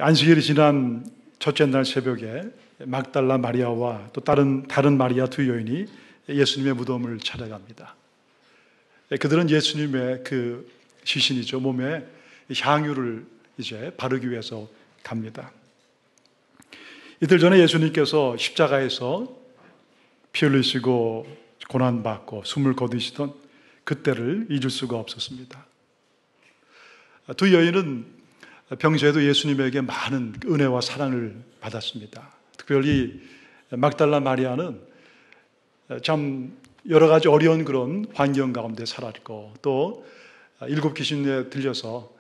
안식일이 지난 첫째 날 새벽에 막달라 마리아와 또 다른 마리아 두 여인이 예수님의 무덤을 찾아갑니다. 그들은 예수님의 그 시신이죠. 몸에 향유를 이제 바르기 위해서 갑니다. 이틀 전에 예수님께서 십자가에서 피 흘리시고 고난받고 숨을 거두시던 그때를 잊을 수가 없었습니다. 두 여인은 평소에도 예수님에게 많은 은혜와 사랑을 받았습니다. 특별히 막달라 마리아는 참 여러 가지 어려운 그런 환경 가운데 살았고 또 일곱 귀신에 들려서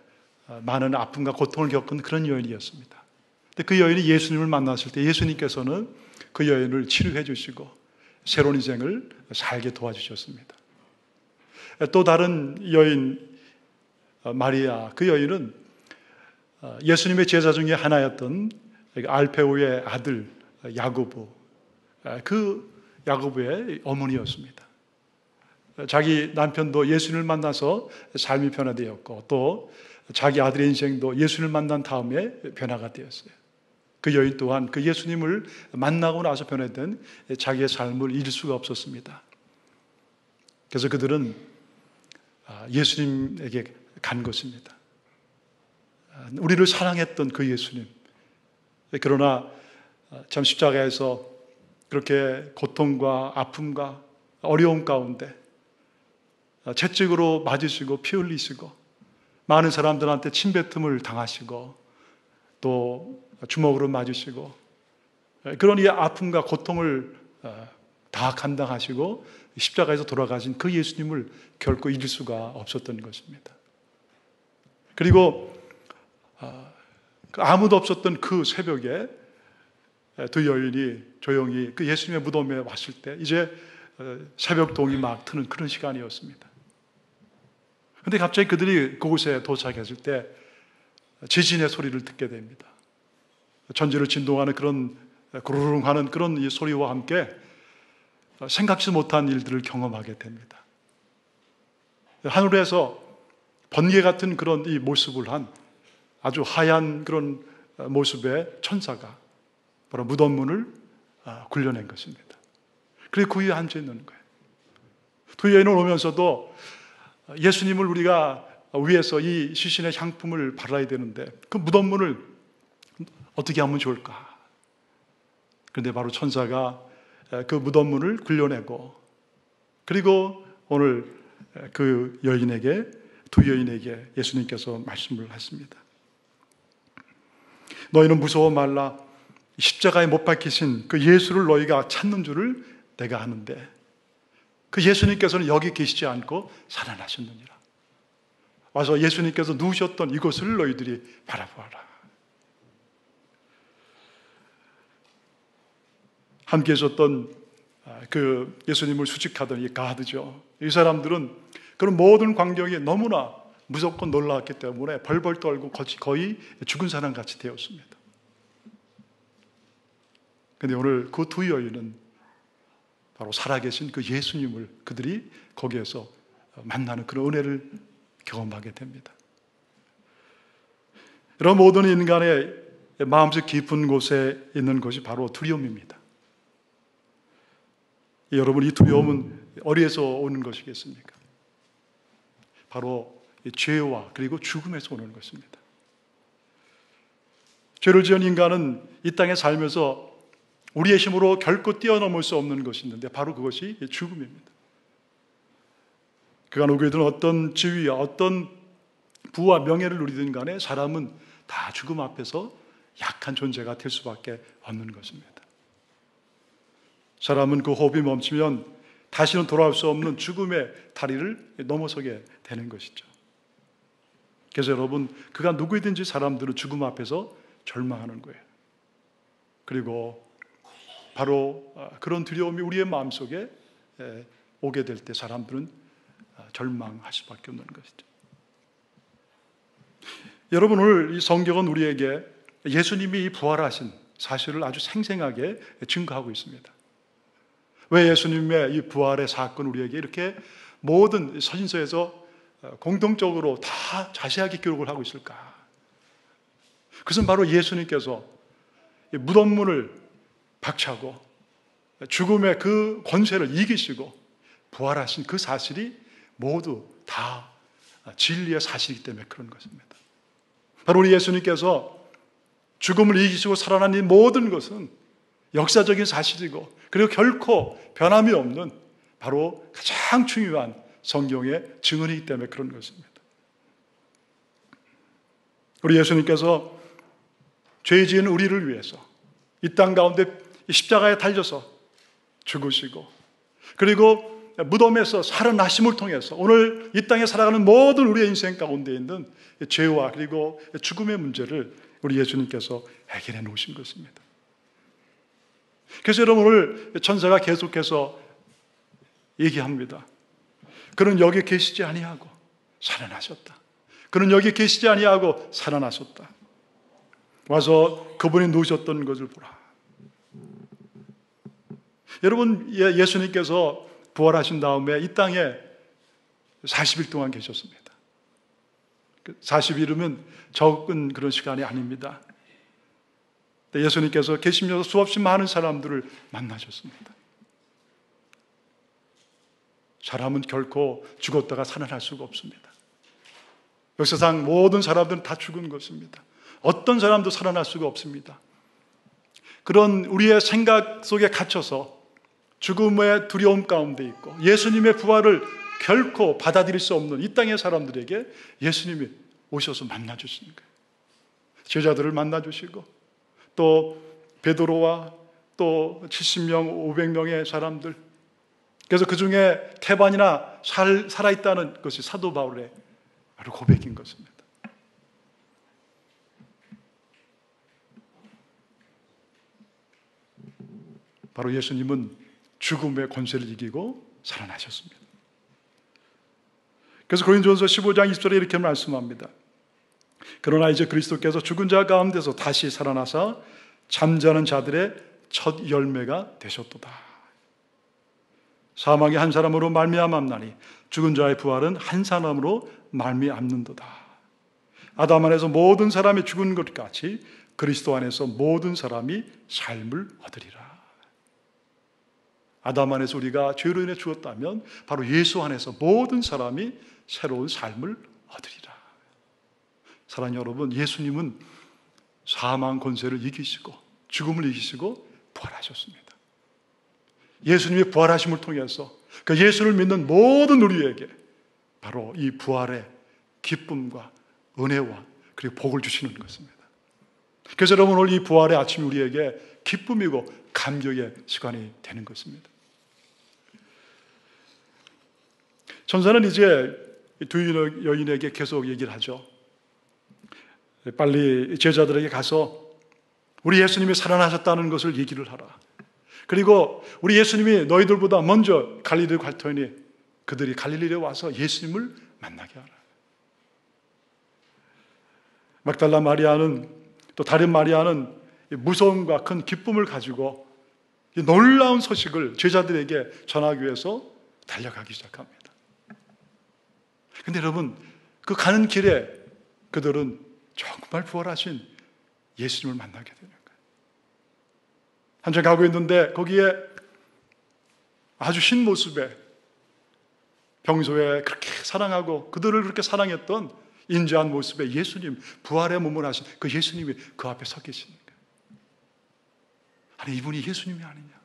많은 아픔과 고통을 겪은 그런 여인이었습니다. 근데 그 여인이 예수님을 만났을 때 예수님께서는 그 여인을 치료해 주시고 새로운 인생을 살게 도와주셨습니다. 또 다른 여인 마리아, 그 여인은 예수님의 제자 중에 하나였던 알페오의 아들 야고보, 그 야고보의 어머니였습니다. 자기 남편도 예수님을 만나서 삶이 변화되었고 또 자기 아들의 인생도 예수님을 만난 다음에 변화가 되었어요. 그 여인 또한 그 예수님을 만나고 나서 변화된 자기의 삶을 잊을 수가 없었습니다. 그래서 그들은 예수님에게 간 것입니다. 우리를 사랑했던 그 예수님. 그러나 참 십자가에서 그렇게 고통과 아픔과 어려움 가운데 채찍으로 맞으시고 피 흘리시고 많은 사람들한테 침뱉음을 당하시고 또 주먹으로 맞으시고 그런 이 아픔과 고통을 다 감당하시고 십자가에서 돌아가신 그 예수님을 결코 잊을 수가 없었던 것입니다. 그리고 아무도 없었던 그 새벽에 두 여인이 조용히 그 예수님의 무덤에 왔을 때 이제 새벽동이 막 트는 그런 시간이었습니다. 그런데 갑자기 그들이 그곳에 도착했을 때 지진의 소리를 듣게 됩니다. 전지를 진동하는 그런 구르릉 하는 그런 이 소리와 함께 생각지 못한 일들을 경험하게 됩니다. 하늘에서 번개 같은 그런 이 모습을 한 아주 하얀 그런 모습의 천사가 바로 무덤문을 굴려낸 것입니다. 그리고 그 위에 앉아 있는 거예요. 두 여인은 오면서도 예수님을 우리가 위해서 이 시신의 향품을 발라야 되는데 그 무덤문을 어떻게 하면 좋을까? 그런데 바로 천사가 그 무덤문을 굴려내고 그리고 오늘 그 여인에게 두 여인에게 예수님께서 말씀을 하십니다. 너희는 무서워 말라. 십자가에 못 박히신 그 예수를 너희가 찾는 줄을 내가 아는데 그 예수님께서는 여기 계시지 않고 살아나셨느니라. 와서 예수님께서 누우셨던 이곳을 너희들이 바라보아라. 함께 있었던 그 예수님을 수직하던 이 가드죠. 이 사람들은 그런 모든 광경이 너무나 무섭고 놀라웠기 때문에 벌벌 떨고 거의 죽은 사람 같이 되었습니다. 그런데 오늘 그 두 여인은 바로 살아계신 그 예수님을 그들이 거기에서 만나는 그런 은혜를 경험하게 됩니다. 이런 모든 인간의 마음속 깊은 곳에 있는 것이 바로 두려움입니다. 여러분, 이 두려움은 어디에서 오는 것이겠습니까? 바로 죄와 그리고 죽음에서 오는 것입니다. 죄를 지은 인간은 이 땅에 살면서 우리의 힘으로 결코 뛰어넘을 수 없는 것이 있는데 바로 그것이 죽음입니다. 그가 누구든 어떤 지위와 어떤 부와 명예를 누리든 간에 사람은 다 죽음 앞에서 약한 존재가 될 수밖에 없는 것입니다. 사람은 그 호흡이 멈추면 다시는 돌아올 수 없는 죽음의 다리를 넘어서게 되는 것이죠. 그래서 여러분, 그가 누구이든지 사람들은 죽음 앞에서 절망하는 거예요. 그리고 바로 그런 두려움이 우리의 마음속에 오게 될 때 사람들은 절망할 수밖에 없는 것이죠. 여러분, 오늘 이 성경은 우리에게 예수님이 부활하신 사실을 아주 생생하게 증거하고 있습니다. 왜 예수님의 이 부활의 사건 우리에게 이렇게 모든 서신서에서 공통적으로 다 자세하게 기록을 하고 있을까? 그것은 바로 예수님께서 무덤문을 박차고 죽음의 그 권세를 이기시고 부활하신 그 사실이 모두 다 진리의 사실이기 때문에 그런 것입니다. 바로 우리 예수님께서 죽음을 이기시고 살아난 이 모든 것은 역사적인 사실이고, 그리고 결코 변함이 없는 바로 가장 중요한 성경의 증언이기 때문에 그런 것입니다. 우리 예수님께서 죄 지은 우리를 위해서 이 땅 가운데 십자가에 달려서 죽으시고, 그리고 무덤에서 살아나심을 통해서 오늘 이 땅에 살아가는 모든 우리의 인생 가운데 있는 죄와 그리고 죽음의 문제를 우리 예수님께서 해결해 놓으신 것입니다. 그래서 여러분, 오늘 천사가 계속해서 얘기합니다. 그는 여기 계시지 아니하고 살아나셨다. 그는 여기 계시지 아니하고 살아나셨다. 와서 그분이 누우셨던 것을 보라. 여러분, 예수님께서 부활하신 다음에 이 땅에 40일 동안 계셨습니다. 40일이면 적은 그런 시간이 아닙니다. 예수님께서 계시면서 수없이 많은 사람들을 만나셨습니다. 사람은 결코 죽었다가 살아날 수가 없습니다. 역사상 모든 사람들은 다 죽은 것입니다. 어떤 사람도 살아날 수가 없습니다. 그런 우리의 생각 속에 갇혀서 죽음의 두려움 가운데 있고 예수님의 부활을 결코 받아들일 수 없는 이 땅의 사람들에게 예수님이 오셔서 만나주시는 거예요. 제자들을 만나주시고, 또 베드로와 또 70명, 500명의 사람들, 그래서 그 중에 태반이나 살아있다는 것이 사도 바울의 바로 고백인 것입니다. 바로 예수님은 죽음의 권세를 이기고 살아나셨습니다. 그래서 고린도전서 15장 20절에 이렇게 말씀합니다. 그러나 이제 그리스도께서 죽은 자 가운데서 다시 살아나사 잠자는 자들의 첫 열매가 되셨도다. 사망이 한 사람으로 말미암았나니 죽은 자의 부활은 한 사람으로 말미암는도다. 아담 안에서 모든 사람이 죽은 것 같이 그리스도 안에서 모든 사람이 삶을 얻으리라. 아담 안에서 우리가 죄로 인해 죽었다면 바로 예수 안에서 모든 사람이 새로운 삶을 얻으리라. 사랑하는 여러분, 예수님은 사망 권세를 이기시고 죽음을 이기시고 부활하셨습니다. 예수님의 부활하심을 통해서 그 예수를 믿는 모든 우리에게 바로 이 부활의 기쁨과 은혜와 그리고 복을 주시는 것입니다. 그래서 여러분, 오늘 이 부활의 아침이 우리에게 기쁨이고 감격의 시간이 되는 것입니다. 천사는 이제 두 여인에게 계속 얘기를 하죠. 빨리 제자들에게 가서 우리 예수님이 살아나셨다는 것을 얘기를 하라. 그리고 우리 예수님이 너희들보다 먼저 갈릴리를 갈 터이니 그들이 갈릴리에 와서 예수님을 만나게 하라. 막달라 마리아는, 또 다른 마리아는 무서움과 큰 기쁨을 가지고 이 놀라운 소식을 제자들에게 전하기 위해서 달려가기 시작합니다. 근데 여러분, 그 가는 길에 그들은 정말 부활하신 예수님을 만나게 되는 거예요. 한참 가고 있는데 거기에 아주 신 모습에 평소에 그렇게 사랑하고 그들을 그렇게 사랑했던 인자한 모습의 예수님, 부활의 몸을 하신 그 예수님이 그 앞에 서 계시는 거예요. 아니, 이분이 예수님이 아니냐?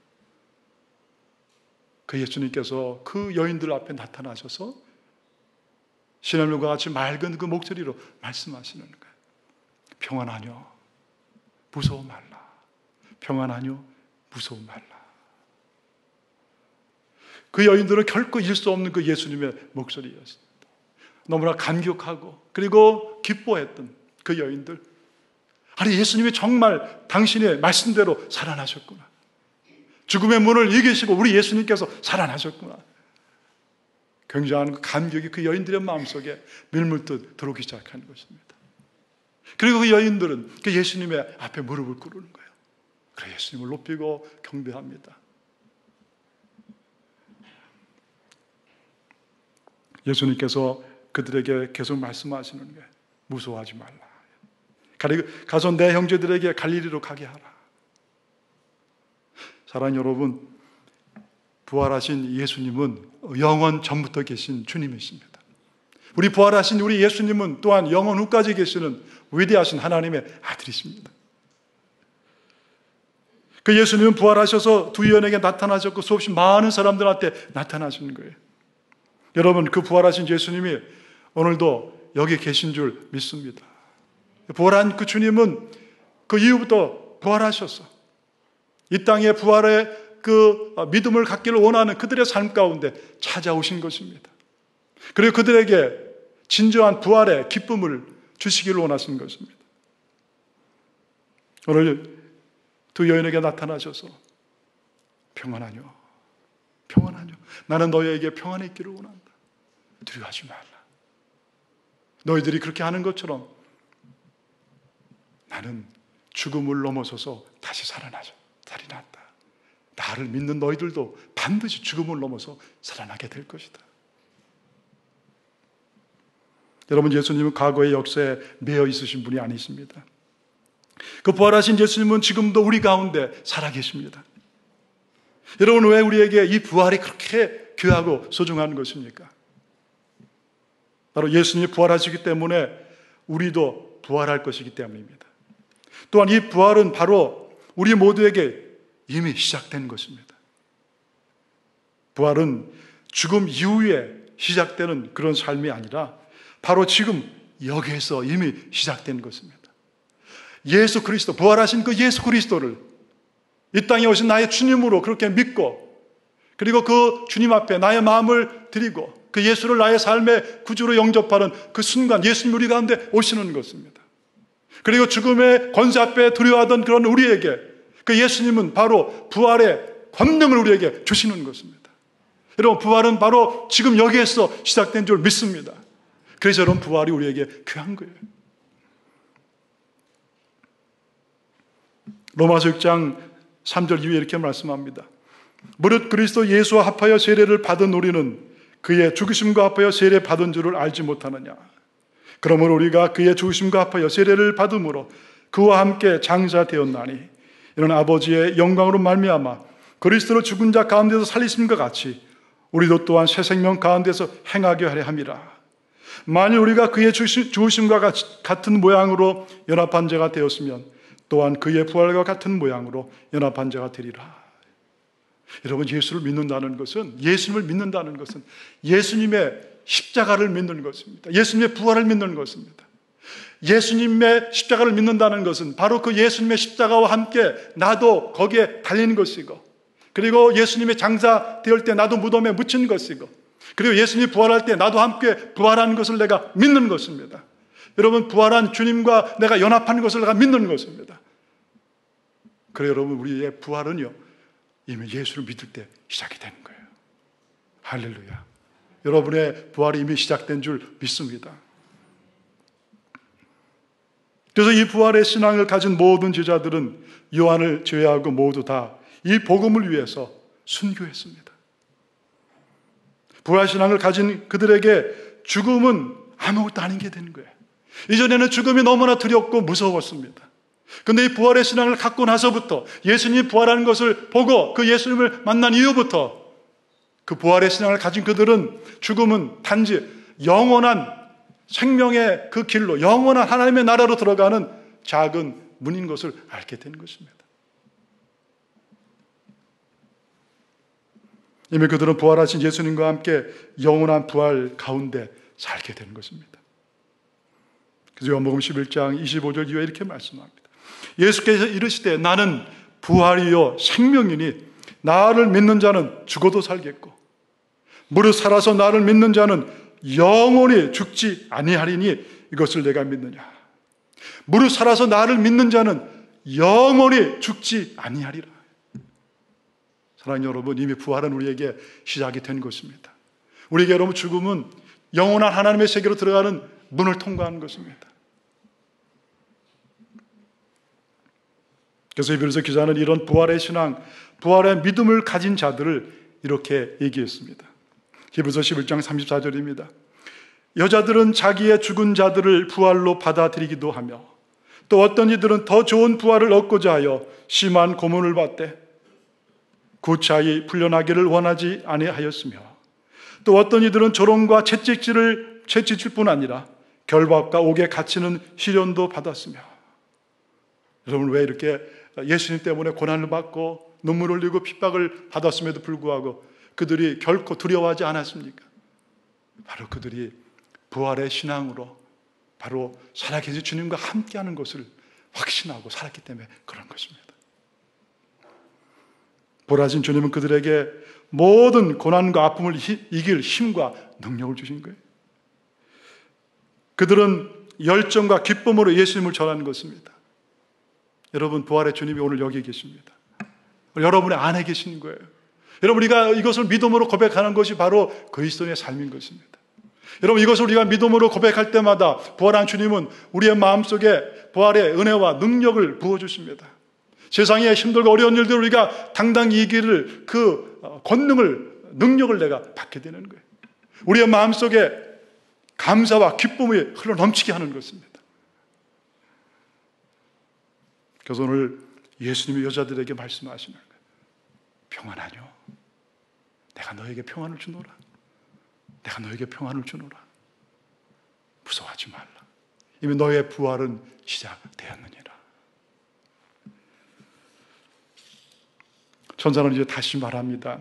그 예수님께서 그 여인들 앞에 나타나셔서 시냇물과 같이 맑은 그 목소리로 말씀하시는 거예요. 평안하뇨, 무서워 말라. 평안하뇨, 무서워 말라. 그 여인들은 결코 잃을 수 없는 그 예수님의 목소리였습니다. 너무나 감격하고 그리고 기뻐했던 그 여인들. 아니, 예수님이 정말 당신의 말씀대로 살아나셨구나. 죽음의 문을 이기시고 우리 예수님께서 살아나셨구나. 굉장한 그 감격이 그 여인들의 마음속에 밀물듯 들어오기 시작하는 것입니다. 그리고 그 여인들은 그 예수님의 앞에 무릎을 꿇는 거예요. 그래, 예수님을 높이고 경배합니다. 예수님께서 그들에게 계속 말씀하시는 거예요. 무서워하지 말라. 가서 내 형제들에게 갈릴리로 가게 하라. 사랑하는 여러분, 부활하신 예수님은 영원 전부터 계신 주님이십니다. 우리 부활하신 우리 예수님은 또한 영원 후까지 계시는 위대하신 하나님의 아들이십니다. 그 예수님은 부활하셔서 두 유언에게 나타나셨고 수없이 많은 사람들한테 나타나시는 거예요. 여러분, 그 부활하신 예수님이 오늘도 여기 계신 줄 믿습니다. 부활한 그 주님은 그 이후부터 부활하셔서 이 땅에 부활의 그 믿음을 갖기를 원하는 그들의 삶 가운데 찾아오신 것입니다. 그리고 그들에게 진정한 부활의 기쁨을 주시기를 원하신 것입니다. 오늘 두 여인에게 나타나셔서 평안하뇨, 평안하뇨. 나는 너희에게 평안이 있기를 원한다. 두려워하지 말라. 너희들이 그렇게 하는 것처럼 나는 죽음을 넘어서서 다시 살아났다. 나를 믿는 너희들도 반드시 죽음을 넘어서 살아나게 될 것이다. 여러분, 예수님은 과거의 역사에 매여 있으신 분이 아니십니다. 그 부활하신 예수님은 지금도 우리 가운데 살아계십니다. 여러분, 왜 우리에게 이 부활이 그렇게 귀하고 소중한 것입니까? 바로 예수님이 부활하시기 때문에 우리도 부활할 것이기 때문입니다. 또한 이 부활은 바로 우리 모두에게 이미 시작된 것입니다. 부활은 죽음 이후에 시작되는 그런 삶이 아니라 바로 지금 여기에서 이미 시작된 것입니다. 예수 그리스도, 부활하신 그 예수 그리스도를 이 땅에 오신 나의 주님으로 그렇게 믿고, 그리고 그 주님 앞에 나의 마음을 드리고 그 예수를 나의 삶의 구주로 영접하는 그 순간 예수님 우리 가운데 오시는 것입니다. 그리고 죽음의 권세 앞에 두려워하던 그런 우리에게 그 예수님은 바로 부활의 권능을 우리에게 주시는 것입니다. 여러분, 부활은 바로 지금 여기에서 시작된 줄 믿습니다. 그래서 여러분, 부활이 우리에게 귀한 거예요. 로마서 6장 3절 이후에 이렇게 말씀합니다. 무릇 그리스도 예수와 합하여 세례를 받은 우리는 그의 죽으심과 합하여 세례 받은 줄을 알지 못하느냐. 그러므로 우리가 그의 죽으심과 합하여 세례를 받음으로 그와 함께 장사되었나니 이는 아버지의 영광으로 말미암아 그리스도를 죽은 자 가운데서 살리심과 같이 우리도 또한 새 생명 가운데서 행하게 하려 함이라. 만일 우리가 그의 죽으심과 같은 모양으로 연합한 자가 되었으면 또한 그의 부활과 같은 모양으로 연합한 자가 되리라. 여러분, 예수를 믿는다는 것은, 예수님을 믿는다는 것은 예수님의 십자가를 믿는 것입니다. 예수님의 부활을 믿는 것입니다. 예수님의 십자가를 믿는다는 것은 바로 그 예수님의 십자가와 함께 나도 거기에 달린 것이고, 그리고 예수님의 장사되을 때 나도 무덤에 묻힌 것이고, 그리고 예수님이 부활할 때 나도 함께 부활한 것을 내가 믿는 것입니다. 여러분, 부활한 주님과 내가 연합한 것을 내가 믿는 것입니다. 그래요, 여러분, 우리의 부활은요, 이미 예수를 믿을 때 시작이 되는 거예요. 할렐루야. 여러분의 부활이 이미 시작된 줄 믿습니다. 그래서 이 부활의 신앙을 가진 모든 제자들은 요한을 제외하고 모두 다 이 복음을 위해서 순교했습니다. 부활 신앙을 가진 그들에게 죽음은 아무것도 아닌 게 되는 거예요. 이전에는 죽음이 너무나 두렵고 무서웠습니다. 그런데 이 부활의 신앙을 갖고 나서부터, 예수님이 부활하는 것을 보고 그 예수님을 만난 이후부터 그 부활의 신앙을 가진 그들은 죽음은 단지 영원한 생명의 그 길로, 영원한 하나님의 나라로 들어가는 작은 문인 것을 알게 된 것입니다. 이미 그들은 부활하신 예수님과 함께 영원한 부활 가운데 살게 된 것입니다. 그래서 요한복음 11장 25절 이후에 이렇게 말씀합니다. 예수께서 이르시되 나는 부활이요 생명이니 나를 믿는 자는 죽어도 살겠고 무릇 살아서 나를 믿는 자는 영원히 죽지 아니하리니 이것을 내가 믿느냐. 무릇 살아서 나를 믿는 자는 영원히 죽지 아니하리라. 사랑하는 여러분, 이미 부활은 우리에게 시작이 된 것입니다. 우리에게 여러분, 죽음은 영원한 하나님의 세계로 들어가는 문을 통과하는 것입니다. 그래서 히브리서 기자는 이런 부활의 신앙, 부활의 믿음을 가진 자들을 이렇게 얘기했습니다. 히브리서 11장 34절입니다. 여자들은 자기의 죽은 자들을 부활로 받아들이기도 하며 또 어떤 이들은 더 좋은 부활을 얻고자 하여 심한 고문을 받되 구차히 풀려나기를 원하지 아니하였으며, 또 어떤 이들은 조롱과 채찍질 뿐 아니라 결박과 옥에 갇히는 시련도 받았으며. 여러분, 왜 이렇게 예수님 때문에 고난을 받고 눈물을 흘리고 핍박을 받았음에도 불구하고 그들이 결코 두려워하지 않았습니까? 바로 그들이 부활의 신앙으로 바로 살아계신 주님과 함께하는 것을 확신하고 살았기 때문에 그런 것입니다. 부활하신 주님은 그들에게 모든 고난과 아픔을 이길 힘과 능력을 주신 거예요. 그들은 열정과 기쁨으로 예수님을 전하는 것입니다. 여러분, 부활의 주님이 오늘 여기 계십니다. 여러분의 안에 계시는 거예요. 여러분, 우리가 이것을 믿음으로 고백하는 것이 바로 그리스도인의 삶인 것입니다. 여러분, 이것을 우리가 믿음으로 고백할 때마다 부활한 주님은 우리의 마음속에 부활의 은혜와 능력을 부어주십니다. 세상에 힘들고 어려운 일들을 우리가 당당히 이기를 그 권능을, 능력을 내가 받게 되는 거예요. 우리의 마음속에 감사와 기쁨이 흘러넘치게 하는 것입니다. 그래서 오늘 예수님이 여자들에게 말씀하시는 거예요. 평안하뇨. 내가 너에게 평안을 주노라. 내가 너에게 평안을 주노라. 무서워하지 말라. 이미 너의 부활은 시작되었느니라. 천사는 이제 다시 말합니다.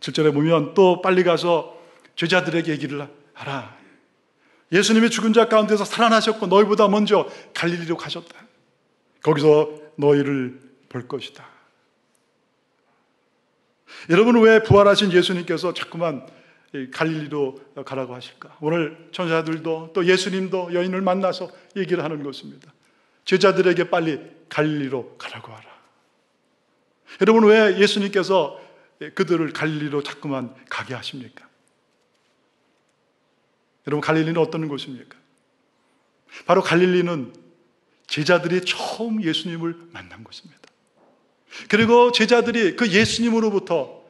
7절에 보면 또 빨리 가서 제자들에게 얘기를 하라. 예수님이 죽은 자 가운데서 살아나셨고 너희보다 먼저 갈릴리로 가셨다. 거기서 너희를 볼 것이다. 여러분, 왜 부활하신 예수님께서 자꾸만 갈릴리로 가라고 하실까? 오늘 천사들도 또 예수님도 여인을 만나서 얘기를 하는 것입니다. 제자들에게 빨리 갈릴리로 가라고 하라. 여러분, 왜 예수님께서 그들을 갈릴리로 자꾸만 가게 하십니까? 여러분, 갈릴리는 어떤 곳입니까? 바로 갈릴리는 제자들이 처음 예수님을 만난 곳입니다. 그리고 제자들이 그 예수님으로부터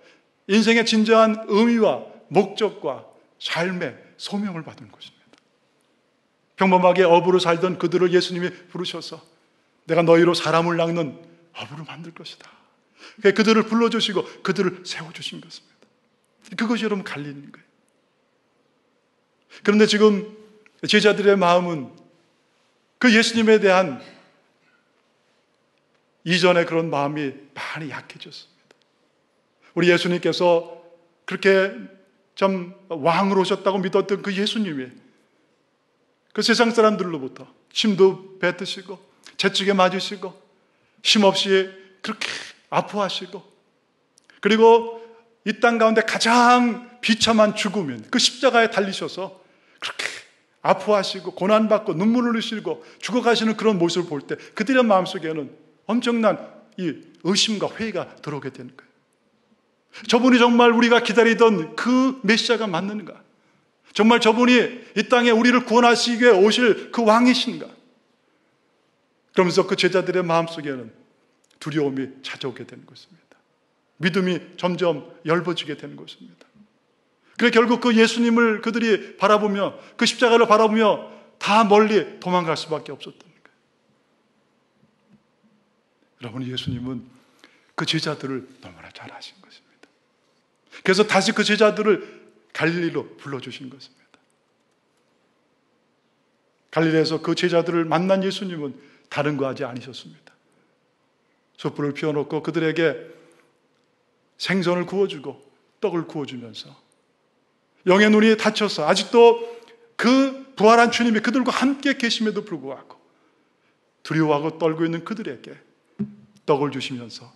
인생의 진정한 의미와 목적과 삶의 소명을 받은 곳입니다. 평범하게 어부로 살던 그들을 예수님이 부르셔서 내가 너희로 사람을 낚는 어부로 만들 것이다. 그들을 불러주시고 그들을 세워주신 것입니다. 그것이 여러분 갈릴리인 거예요. 그런데 지금 제자들의 마음은 그 예수님에 대한 이전의 그런 마음이 많이 약해졌습니다. 우리 예수님께서 그렇게 참 왕으로 오셨다고 믿었던 그 예수님이 그 세상 사람들로부터 침도 뱉으시고 채찍에 맞으시고 힘없이 그렇게 아파하시고 그리고 이 땅 가운데 가장 비참한 죽음인 그 십자가에 달리셔서 그렇게 아파하시고 고난받고 눈물을 흘리시고 죽어가시는 그런 모습을 볼 때 그들의 마음속에는 엄청난 이 의심과 회의가 들어오게 되는 거예요. 저분이 정말 우리가 기다리던 그 메시아가 맞는가? 정말 저분이 이 땅에 우리를 구원하시기 위해 오실 그 왕이신가? 그러면서 그 제자들의 마음속에는 두려움이 찾아오게 되는 것입니다. 믿음이 점점 엷어지게 되는 것입니다. 그래 결국 그 예수님을 그들이 바라보며 그 십자가를 바라보며 다 멀리 도망갈 수밖에 없었던 거예요. 여러분, 예수님은 그 제자들을 너무나 잘 아신 것입니다. 그래서 다시 그 제자들을 갈릴리로 불러주신 것입니다. 갈릴리에서 그 제자들을 만난 예수님은 다른 거 하지 않으셨습니다. 숯불을 피워놓고 그들에게 생선을 구워주고 떡을 구워주면서 영의 눈이 닫혀서 아직도 그 부활한 주님이 그들과 함께 계심에도 불구하고 두려워하고 떨고 있는 그들에게 떡을 주시면서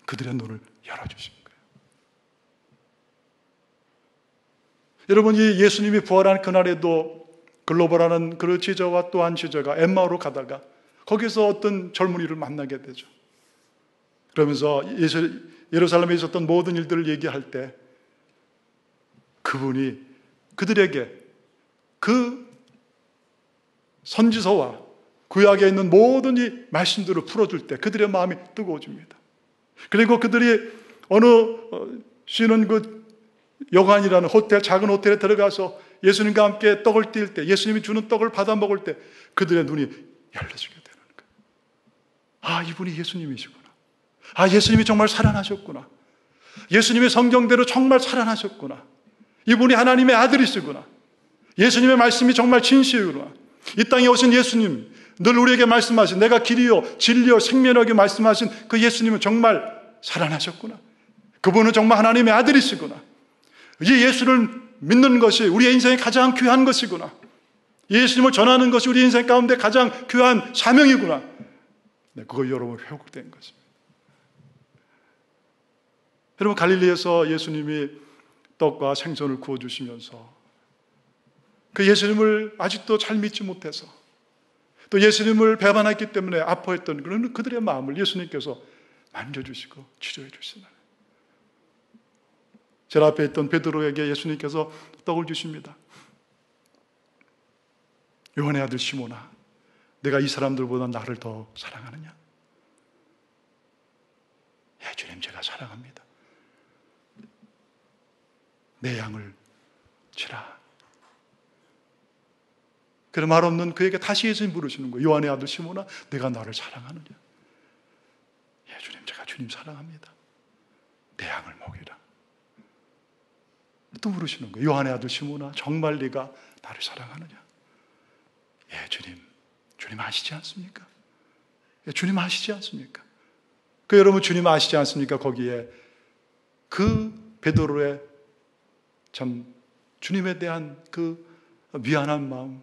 그들의 눈을 열어주신 거예요. 여러분, 이 예수님이 부활한 그날에도 글로벌하는 그 제자와 또 한 제자가 엠마오로 가다가 거기서 어떤 젊은이를 만나게 되죠. 그러면서 예루살렘에 있었던 모든 일들을 얘기할 때 그분이 그들에게 그 선지서와 구약에 있는 모든 이 말씀들을 풀어줄 때 그들의 마음이 뜨거워집니다. 그리고 그들이 어느 쉬는 그 여관이라는 호텔, 작은 호텔에 들어가서 예수님과 함께 떡을 뗄 때, 예수님이 주는 떡을 받아 먹을 때 그들의 눈이 열려지게 되는 거예요. 아, 이분이 예수님이시구나. 아, 예수님이 정말 살아나셨구나. 예수님의 성경대로 정말 살아나셨구나. 이분이 하나님의 아들이시구나. 예수님의 말씀이 정말 진실이구나. 이 땅에 오신 예수님, 늘 우리에게 말씀하신, 내가 길이요 진리요 생명이라고 말씀하신 그 예수님은 정말 살아나셨구나. 그분은 정말 하나님의 아들이시구나. 이 예수를 믿는 것이 우리의 인생에 가장 귀한 것이구나. 예수님을 전하는 것이 우리 인생 가운데 가장 귀한 사명이구나. 네, 그거 여러분 회복된 것입니다. 여러분, 갈릴리에서 예수님이 떡과 생선을 구워주시면서 그 예수님을 아직도 잘 믿지 못해서 또 예수님을 배반했기 때문에 아파했던 그런 그들의 마음을 예수님께서 만져주시고 치료해 주시나요? 제 앞에 있던 베드로에게 예수님께서 떡을 주십니다. 요한의 아들 시몬아, 내가 이 사람들보다 나를 더 사랑하느냐? 예, 주님, 제가 사랑합니다. 내 양을 치라. 그런 말 없는 그에게 다시 예수님 부르시는 거예요. 요한의 아들 시몬아, 내가 나를 사랑하느냐? 예, 주님, 제가 주님 사랑합니다. 내 양을 먹이라. 또 부르시는 거예요. 요한의 아들 시몬아, 정말 네가 나를 사랑하느냐? 예, 주님, 주님 아시지 않습니까? 예, 주님 아시지 않습니까? 그 여러분, 주님 아시지 않습니까? 거기에 그 베드로의 참 주님에 대한 그 미안한 마음,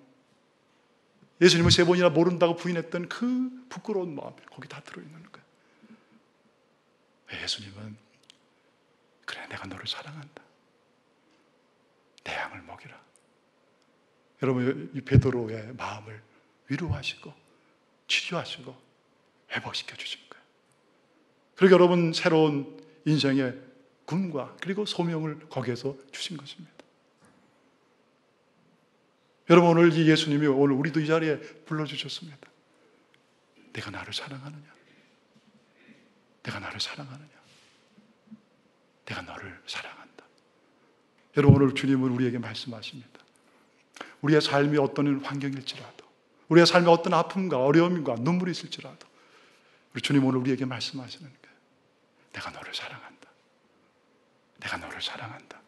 예수님을 3번이나 모른다고 부인했던 그 부끄러운 마음, 거기 다 들어있는 거예요. 예수님은 그래, 내가 너를 사랑한다. 내 양을 먹이라. 여러분, 이 베드로의 마음을 위로하시고 치료하시고 회복시켜 주신 거예요. 그리고 여러분, 새로운 인생의 꿈과 그리고 소명을 거기에서 주신 것입니다. 여러분, 오늘 이 예수님이 오늘 우리도 이 자리에 불러주셨습니다. 내가 나를 사랑하느냐? 내가 나를 사랑하느냐? 내가 너를 사랑한다. 여러분, 오늘 주님은 우리에게 말씀하십니다. 우리의 삶이 어떤 환경일지라도, 우리의 삶에 어떤 아픔과 어려움과 눈물이 있을지라도 우리 주님 오늘 우리에게 말씀하시는 거예요. 내가 너를 사랑한다. 내가 너를 사랑한다.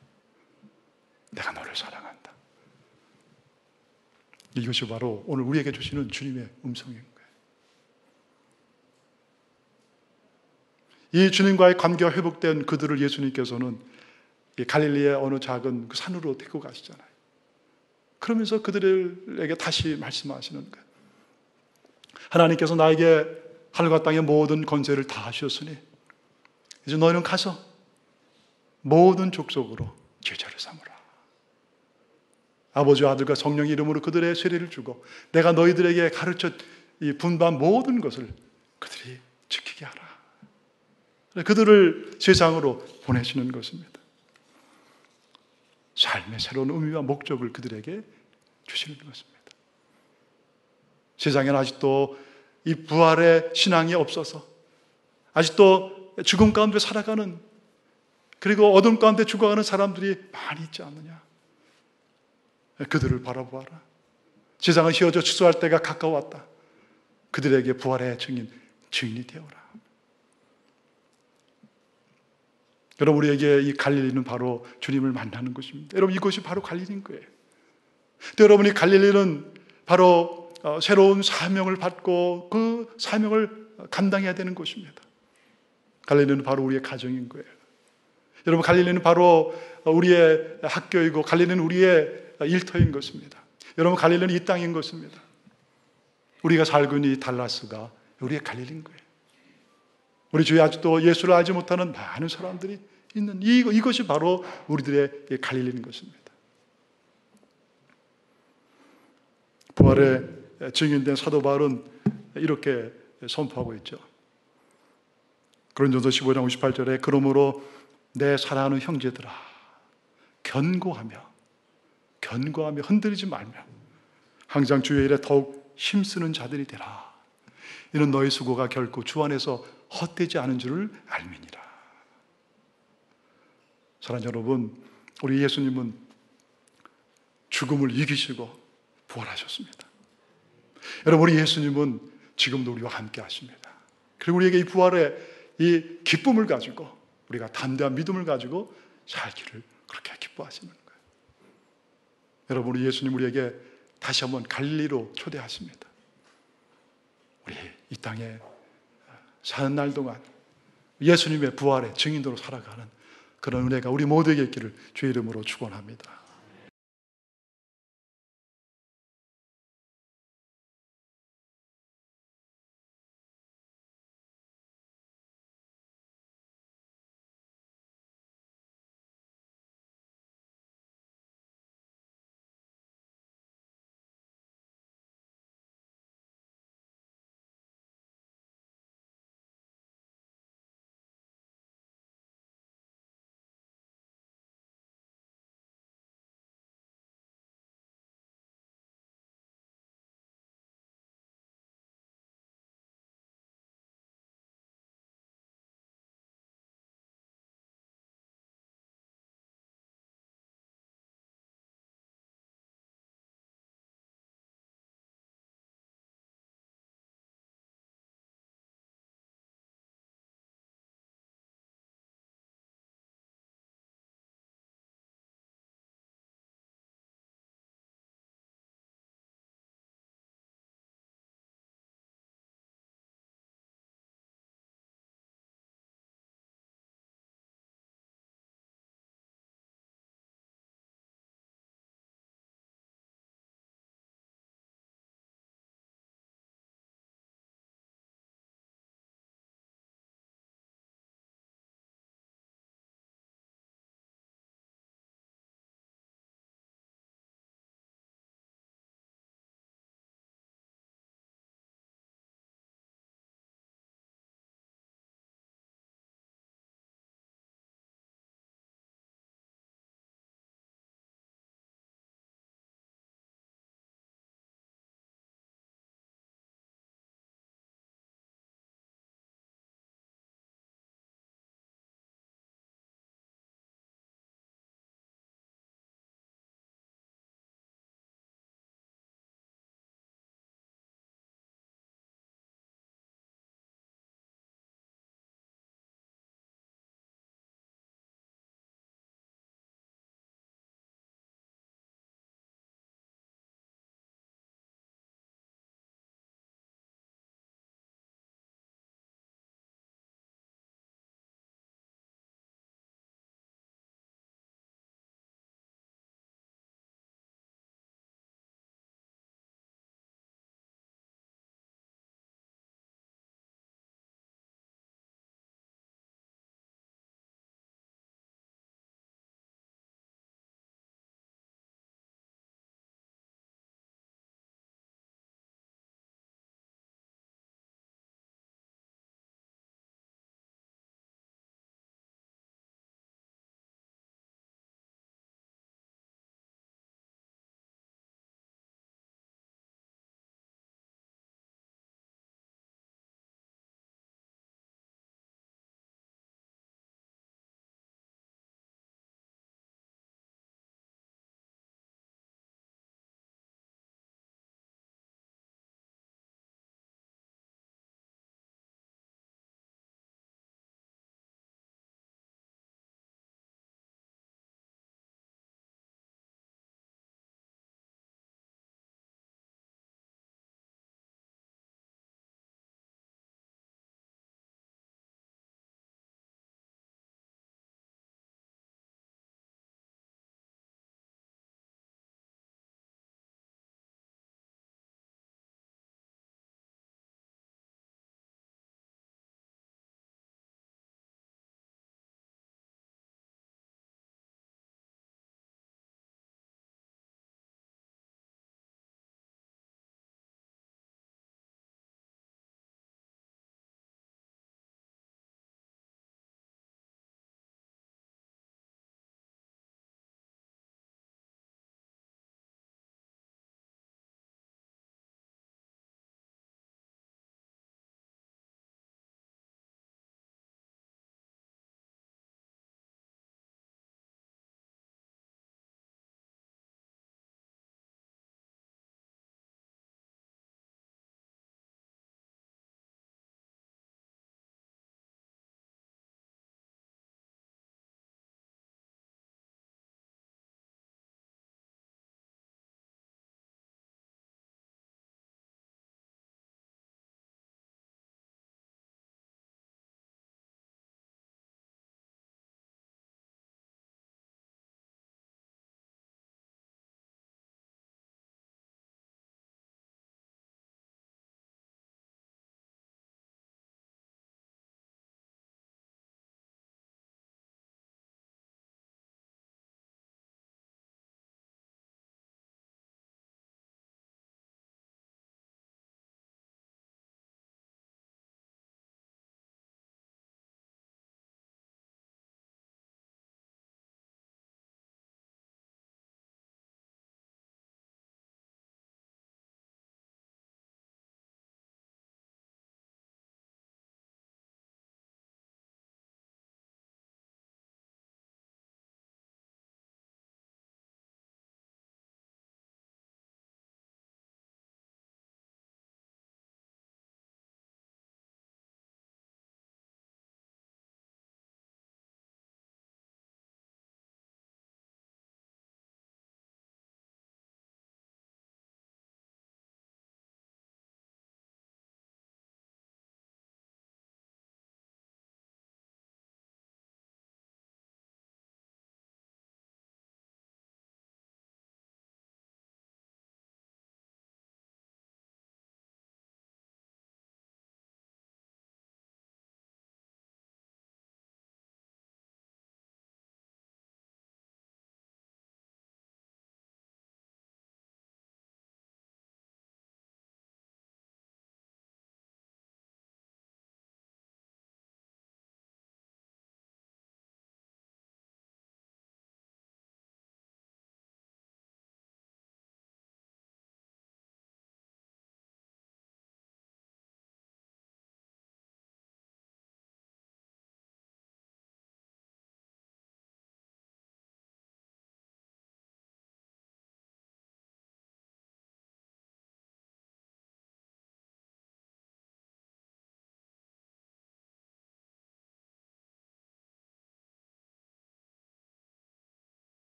내가 너를 사랑한다. 이것이 바로 오늘 우리에게 주시는 주님의 음성인 거예요. 이 주님과의 관계가 회복된 그들을 예수님께서는 갈릴리의 어느 작은 그 산으로 데리고 가시잖아요. 그러면서 그들에게 다시 말씀하시는 거예요. 하나님께서 나에게 하늘과 땅의 모든 권세를 다 주셨으니 이제 너희는 가서 모든 족속으로 제자를 삼으라. 아버지와 아들과 성령의 이름으로 그들의 세례를 주고 내가 너희들에게 가르쳐 이 분반 모든 것을 그들이 지키게 하라. 그들을 세상으로 보내시는 것입니다. 삶의 새로운 의미와 목적을 그들에게 주시는 것입니다. 세상에는 아직도 이 부활의 신앙이 없어서 아직도 죽음 가운데 살아가는, 그리고 어둠 가운데 죽어가는 사람들이 많이 있지 않느냐. 그들을 바라보아라. 세상은 휘어져 추수할 때가 가까웠다. 그들에게 부활의 증인이 되어라. 여러분, 우리에게 이 갈릴리는 바로 주님을 만나는 곳입니다. 여러분, 이곳이 바로 갈릴리인 거예요. 또 여러분이 갈릴리는 바로 새로운 사명을 받고 그 사명을 감당해야 되는 곳입니다. 갈릴리는 바로 우리의 가정인 거예요. 여러분, 갈릴리는 바로 우리의 학교이고 갈릴리는 우리의 일터인 것입니다. 여러분, 갈릴리는 이 땅인 것입니다. 우리가 살고 있는 이 달라스가 우리의 갈릴리인 거예요. 우리 주위에 아직도 예수를 알지 못하는 많은 사람들이 있는 이것이 바로 우리들의 갈릴리인 것입니다. 부활의 증인된 사도 바울은 이렇게 선포하고 있죠. 고린도서 15장 58절에 그러므로 내 사랑하는 형제들아 견고하며 흔들리지 말며 항상 주의 일에 더욱 힘쓰는 자들이 되라. 이는 너희 수고가 결코 주 안에서 헛되지 않은 줄을 알미니라. 사랑하는 여러분, 우리 예수님은 죽음을 이기시고 부활하셨습니다. 여러분, 우리 예수님은 지금도 우리와 함께 하십니다. 그리고 우리에게 이 부활의 이 기쁨을 가지고 우리가 담대한 믿음을 가지고 살기를 그렇게 기뻐하시는 거예요. 여러분, 우리 예수님 우리에게 다시 한번 갈릴리로 초대하십니다. 우리 이 땅에 사는 날 동안 예수님의 부활의 증인으로 살아가는 그런 은혜가 우리 모두에게 있기를 주의 이름으로 축원합니다.